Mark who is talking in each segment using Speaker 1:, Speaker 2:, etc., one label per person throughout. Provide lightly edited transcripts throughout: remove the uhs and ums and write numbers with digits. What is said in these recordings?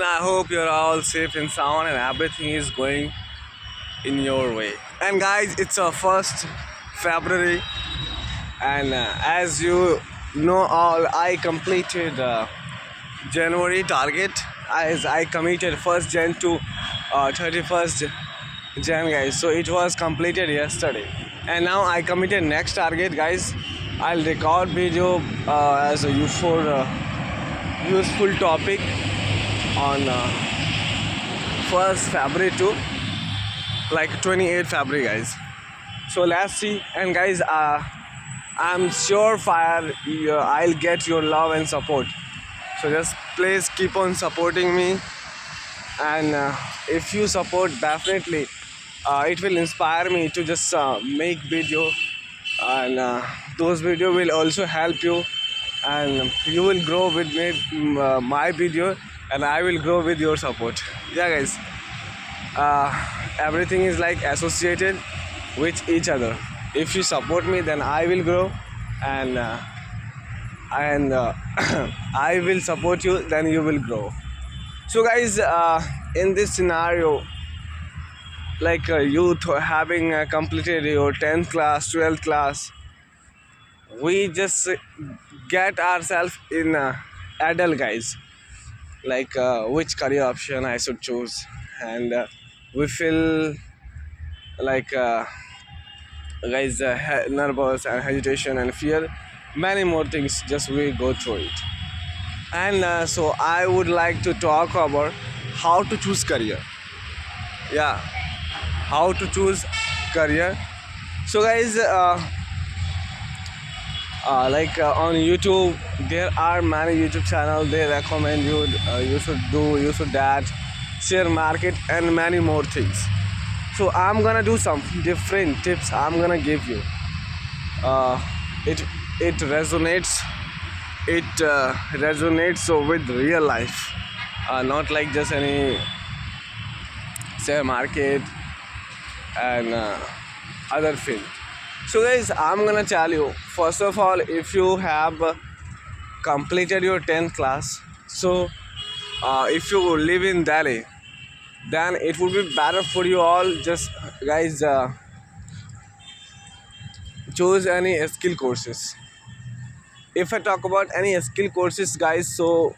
Speaker 1: everyone. I hope you're all safe and sound and everything is going in your way. And guys, it's our first February, and as you know, all I completed January target as I committed first Jan to 31st Jan, guys. So it was completed yesterday, and now I committed next target, guys. I'll record video as a useful topic on 1st February to like 28th February, guys. So let's see. And guys, I'm sure I'll get your love and support. So just please keep on supporting me. And if you support, definitely it will inspire me to just make video. And those video will also help you. And you will grow with me, my video, and I will grow with your support. Yeah, guys. Everything is like associated with each other. If you support me, then I will grow, and I will support you, then you will grow. So guys, in this scenario, like youth having completed your 10th class, 12th class, we just get ourselves in adult, guys, like which career option I should choose. And we feel like guys, nervous and hesitation and fear, many more things, just we go through it. And so I would like to talk about how to choose career. Yeah, how to choose career. So guys, like on YouTube, there are many YouTube channels. They recommend you you should that, share market, and many more things. So I'm gonna do some different tips. I'm gonna give you. It resonates. It resonates with real life, not like just any share market and other field. So guys, I'm gonna tell you, first of all, if you have completed your 10th class, so if you live in Delhi, then it would be better for you all, just guys, choose any skill courses. If I talk about any skill courses, guys, so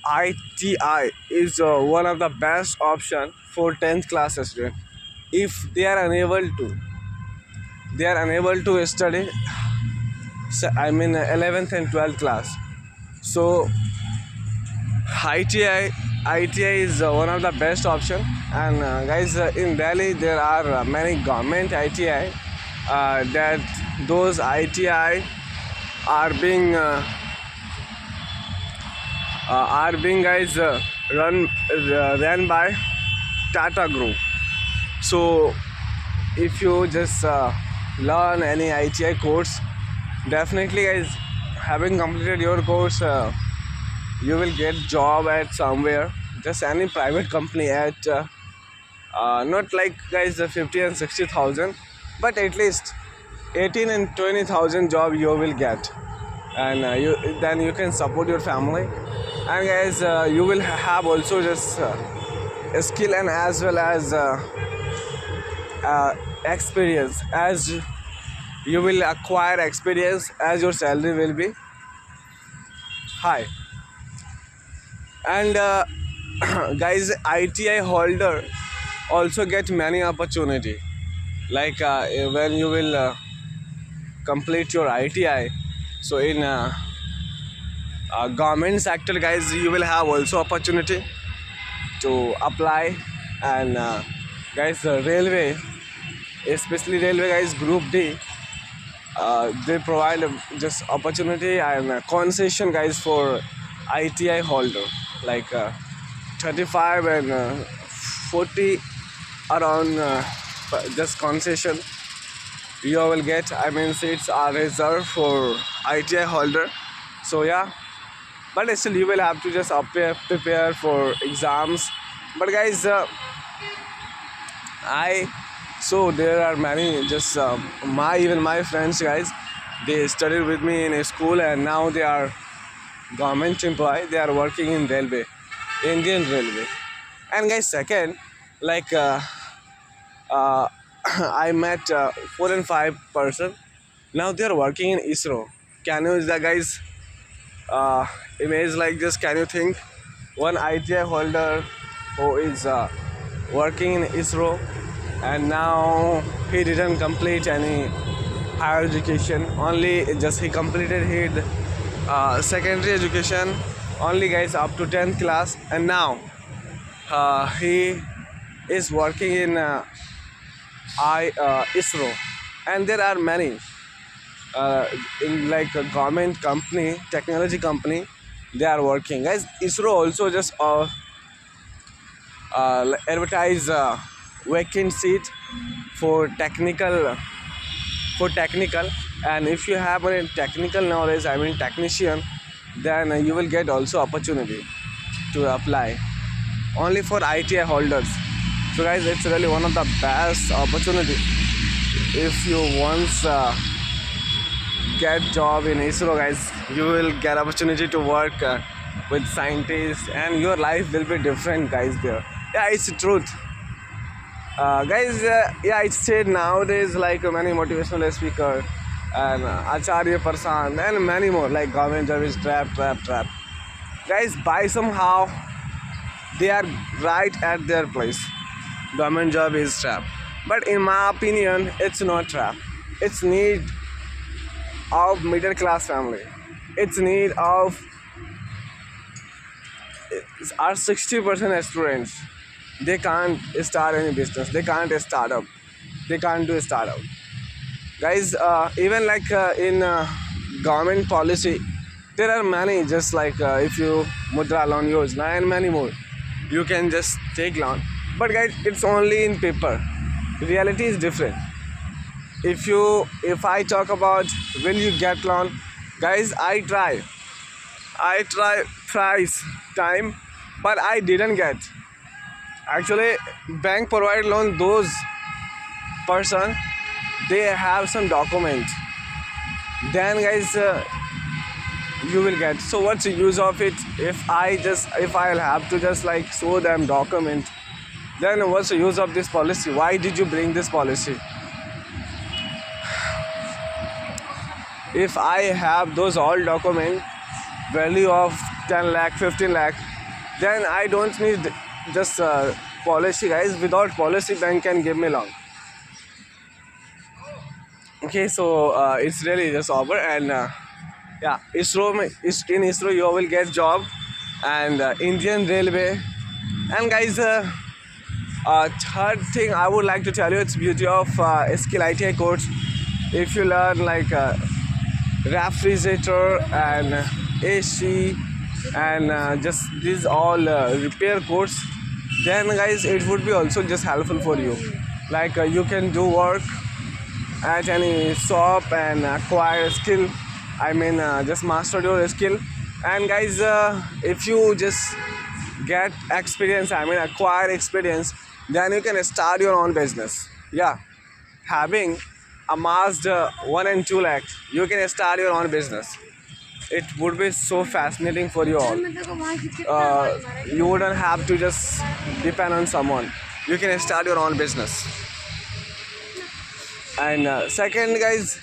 Speaker 1: ITI is one of the best option for 10th class student. If they are unable to study, I mean 11th and 12th class, so ITI is one of the best option. And guys, in Delhi there are many government ITI, that those ITI are being guys run by Tata Group. So if you just learn any ITI course, definitely guys, having completed your course, you will get job at somewhere, just any private company at not like guys 50 and 60,000, but at least 18 and 20,000 job you will get. And then you can support your family. And guys, you will have also just a skill, and as well as experience, as you will acquire experience as your salary will be high. And guys, ITI holder also get many opportunity, like when you will complete your ITI, so in government sector, guys, you will have also opportunity to apply. And guys, railway, especially railway, guys, group D, they provide just opportunity and concession, guys, for ITI holder, like 35 and 40 around, just concession you will get. I mean, seats are reserved for ITI holder. So yeah, but still you will have to just prepare for exams. But guys, so there are many, just even my friends, guys, they studied with me in a school, and now they are government employee. They are working in railway. Indian Railway. And guys, second, like uh, I met 4 and 5 person. Now they are working in ISRO. Can you, the guys, image like this? Can you think one ITI holder who is working in ISRO, and now he didn't complete any higher education. Only just he completed his secondary education. Only guys up to 10th class, and now he is working in ISRO, and there are many in like a government company, technology company. They are working, guys. ISRO also just advertise vacant seat for technical, and if you have a technical knowledge, I mean technician, then you will get also opportunity to apply only for ITI holders. So guys, it's really one of the best opportunity if you once get job in ISRO, guys. You will get opportunity to work with scientists, and your life will be different, guys. There, yeah, it's the truth. Guys, yeah, it's said nowadays like many motivational speaker and Acharya Parsan and many more like government job is trap. Guys, by somehow they are right at their place. Government job is trap, but in my opinion, it's not trap. It's need of middle class family. It's need of our 60% students. They can't start any business. They can't start up. They can't do a startup. Guys, even like in government policy, there are many. Just like if you mudra loan yojana and many more, you can just take loan. But guys, it's only in paper. Reality is different. If I talk about will you get loan, guys, I try thrice time, but I didn't get. Actually, bank provide loan those person they have some document. Then guys, you will get. So what's the use of it if I'll have to just like show them document? Then what's the use of this policy? Why did you bring this policy? If I have those all document value of 10 lakh 15 lakh, then I don't need just policy, guys. Without policy, bank can give me loan. Okay, so it's really just over, and yeah, in ISRO you will get job, and Indian Railway. And guys, third thing I would like to tell you, it's beauty of skill ITI course. If you learn like refrigerator and AC and just these all repair course, then guys it would be also just helpful for you. Like you can do work at any shop and acquire skill. I mean just master your skill. And guys, if you just get experience, I mean acquire experience, then you can start your own business. Yeah, having amassed 1 and 2 lakhs, you can start your own business. It would be so fascinating for you all. You wouldn't have to just depend on someone. You can start your own business. And second, guys,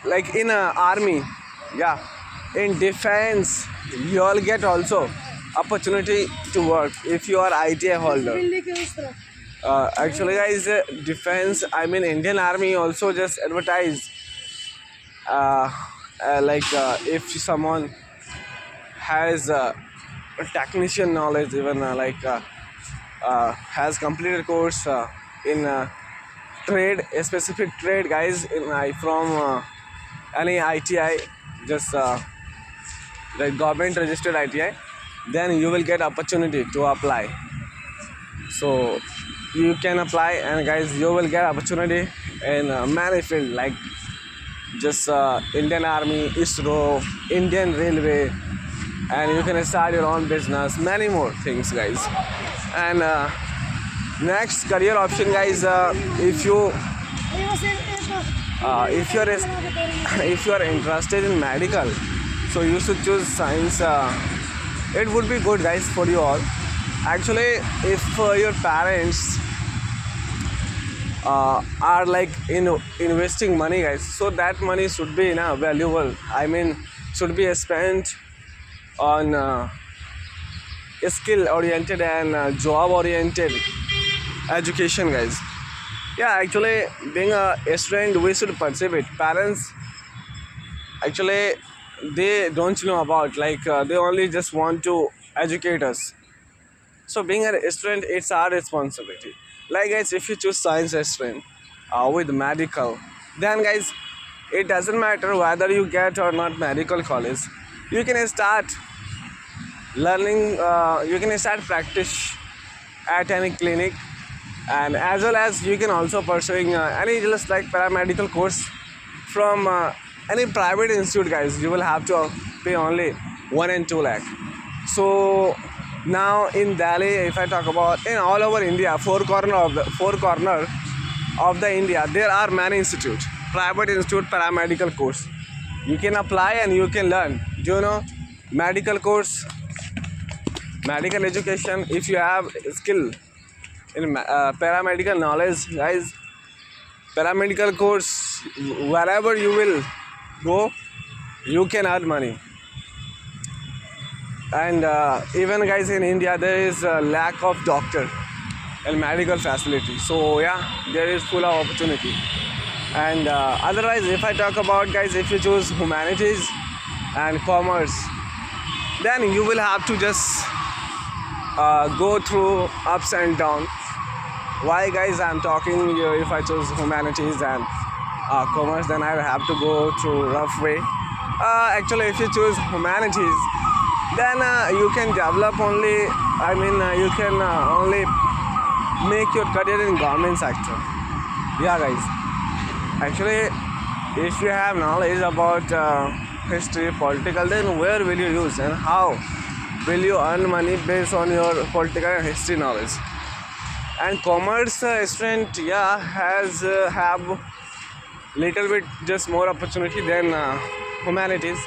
Speaker 1: like in army, yeah, in defense, you all get also opportunity to work if you are ITI holder. Actually, guys, defense, I mean Indian Army also just advertise like if someone has technician knowledge, even has completed course in trade, a specific trade, guys, in from any ITI, just like government registered ITI, then you will get opportunity to apply. So you can apply, and guys, you will get opportunity in many field like just Indian Army, ISRO, Indian Railway, and you can start your own business, many more things, guys. And next career option, guys, if you if you're if you are interested in medical, so you should choose science it would be good, guys, for you all. Actually, if your parents are like investing money, guys, so that money should be valuable. I mean, should be spent on skill oriented and job oriented education, guys. Yeah, actually, being a student, we should perceive it. Parents, actually, they don't know about, like, they only just want to educate us. So being a student, it's our responsibility. Like, guys, if you choose science stream with medical, then, guys, it doesn't matter whether you get or not medical college. You can start learning. You can start practice at any clinic, and as well as you can also pursuing any just like paramedical course from any private institute, guys. You will have to pay only 1 and 2 lakh. So now in Delhi, if I talk about in all over India, four corner of the India, there are many institutes, private institute paramedical course. You can apply and you can learn. Do you know medical course, medical education? If you have skill in paramedical knowledge, guys, paramedical course, wherever you will go, you can earn money. And even, guys, in India there is a lack of doctor and medical facility, so yeah, there is full of opportunity. And otherwise, if I talk about, guys, if you choose humanities and commerce, then you will have to just go through ups and downs. Why, guys, I'm talking here? If I choose humanities and commerce, then I have to go through rough way. Actually, if you choose humanities, then you can develop only, I mean, you can only make your career in government sector. Yeah, guys, actually, if you have knowledge about history, political, then where will you use and how will you earn money based on your political and history knowledge? And commerce student, yeah, has have little bit just more opportunity than humanities.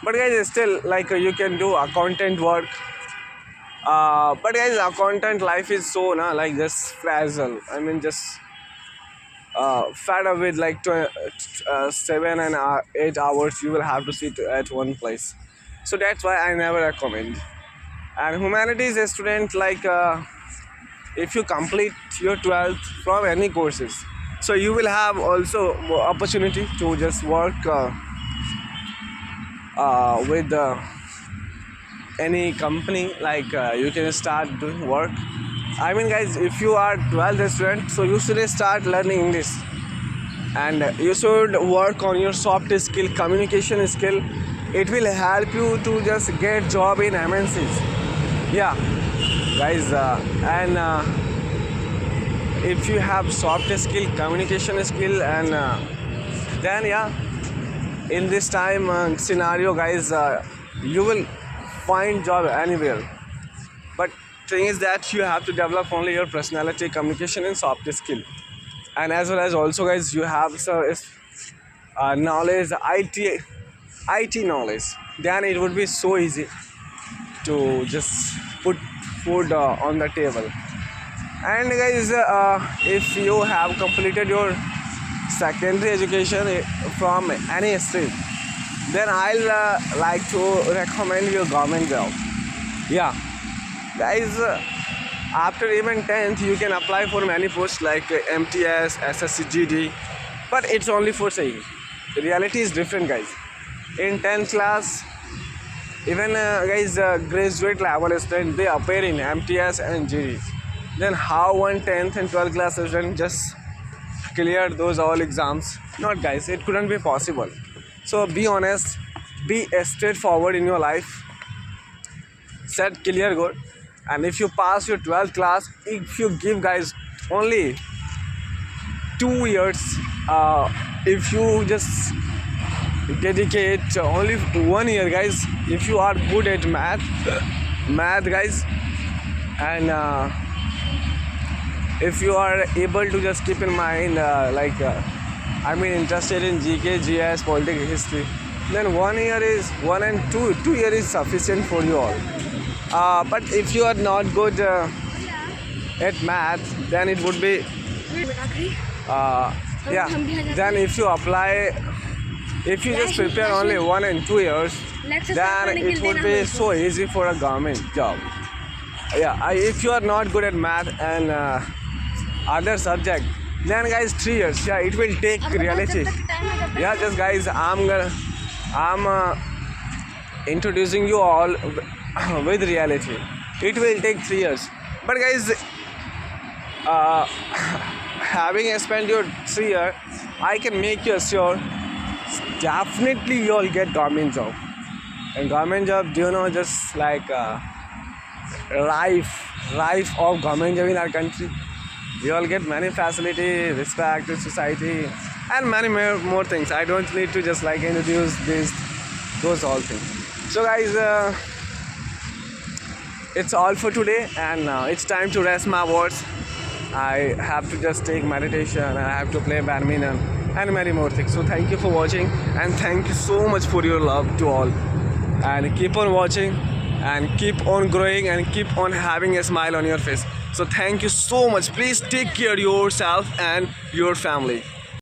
Speaker 1: But, guys, still, like, you can do accountant work. But, guys, accountant life is so like just fragile. I mean, just fed up with like 7 and 8 hours you will have to sit at one place. So that's why I never recommend. And humanities a student, like, if you complete your 12th from any courses, so you will have also opportunity to just work with any company, like you can start doing work. I mean, guys, if you are 12th student, so you should start learning English, and you should work on your soft skill, communication skill. It will help you to just get job in MNCs. Yeah, guys, and if you have soft skill, communication skill, and then, yeah, in this time scenario, guys, you will find job anywhere. But thing is that you have to develop only your personality, communication, and soft skill. And as well as also, guys, you have knowledge, IT knowledge, then it would be so easy to just put food on the table. And, guys, if you have completed your secondary education from any stream, then I'll like to recommend you government job. Yeah, guys, after even 10th, you can apply for many posts like MTS, SSC, GD, but it's only for saying. The reality is different, guys. In 10th class, even guys, graduate level student, they appear in MTS and GD. Then how one 10th and 12th class student just cleared those all exams? Not, guys, it couldn't be possible. So be honest, be straightforward in your life, set clear goal, and if you pass your 12th class, if you give, guys, only 2 years, if you just dedicate only 1 year, guys, if you are good at math, guys, and if you are able to just keep in mind, interested in GK, GS, politics, history, then 1 year is 1 and 2 2 year is sufficient for you all. But if you are not good at math, then it would be uh, yeah. Then if you apply, if you just prepare only 1 and 2 years, then it would be so easy for a government job. Yeah, if you are not good at math and other subject, then guys 3 years. Yeah, it will take reality. Yeah, just guys, I'm introducing you all with reality. It will take 3 years. But guys, having spent your 3 year, I can make you sure definitely you'll get government job. And government job, do you know, just like life of government job in our country. You all get many facility, respect to society, and many more things. I don't need to just like introduce those all things. So guys, it's all for today, and it's time to rest my words. I have to just take meditation, and I have to play badminton and many more things. So thank you for watching, and thank you so much for your love to all. And keep on watching, and keep on growing, and keep on having a smile on your face. So thank you so much. Please take care of yourself and your family.